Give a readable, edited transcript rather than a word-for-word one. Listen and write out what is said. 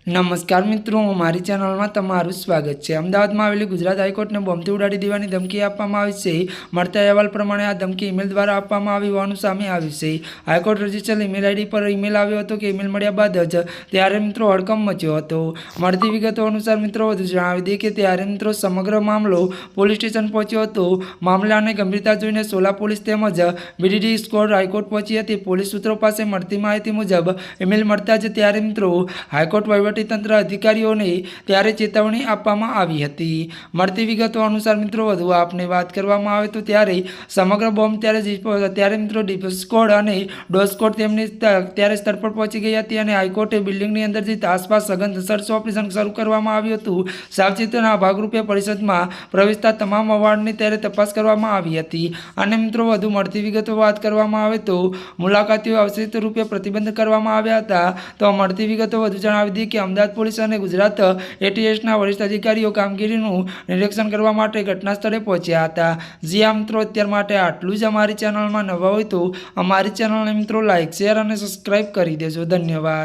નમસ્કાર મિત્રો, અમારી ચેનલમાં તમારું સ્વાગત છે। અમદાવાદમાં આવેલી ગુજરાત હાઈકોર્ટને બોમ્બથી ઉડાડી દેવાની ધમકી આપવામાં આવી છે। મળતા અહેવાલ પ્રમાણે આ ધમકી ઈમેલ દ્વારા આપવામાં આવી હોવાનું સામે આવ્યું છે। હાઈકોર્ટ રજિસ્ટર ઈમેલ આઈડી પર ઈમેલ આવ્યો હતો કે ઈમેલ મળ્યા બાદ જ ત્યારે મિત્રો હડકંપ મચ્યો હતો। મળતી વિગતો અનુસાર મિત્રો વધુ જણાવી દઈએ કે ત્યારે મિત્રો સમગ્ર મામલો પોલીસ સ્ટેશન પહોંચ્યો હતો। મામલાને ગંભીરતા જોઈને સોલા પોલીસ તેમજ બીડીડી સ્કોડ હાઈકોર્ટ પહોંચી હતી। પોલીસ સૂત્રો પાસે મળતી માહિતી મુજબ ઈમેલ મળતા જ ત્યારે મિત્રો હાઈકોર્ટ તંત્ર અધિકારીઓને ત્યારે ચેતવણી આપવામાં આવી હતી। મળતી વિગતો અનુસાર મિત્રો વધુ આપને વાત કરવામાં આવે તો ત્યારે સમગ્ર બોમ્બ ત્યારે મિત્રો ડીપ સ્કોડ અને ડોઝ સ્કોડ તેમની ત્યારે સ્થળ પર પહોંચી ગઈ હતી અને હાઈકોર્ટે બિલ્ડિંગની અંદર જઈ આસપાસ સઘન સર્ચ ઓપરેશન શરૂ કરવામાં આવ્યું હતું। સાવચેતીના ભાગરૂપે પરિષદમાં પ્રવેશતા તમામ વોર્ડની ત્યારે તપાસ કરવામાં આવી હતી અને મિત્રો વધુ મળતી વિગતો વાત કરવામાં આવે તો મુલાકાતીઓ અવશેષ રૂપે પ્રતિબંધ કરવામાં આવ્યા હતા। તો મળતી વિગતો વધુ જણાવી દઈએ કે અમદાવાદ પોલીસ અને ગુજરાત એટીએસના વરિષ્ઠ અધિકારીઓ કામગીરીનું નિરીક્ષણ કરવા માટે ઘટના સ્થળે પહોંચ્યા હતા। જી આ મિત્રો અત્યાર માટે આટલું જ। અમારી ચેનલમાં નવા હોય તો અમારી ચેનલને મિત્રો લાઇક શેર અને સબસ્ક્રાઈબ કરી દેજો। ધન્યવાદ।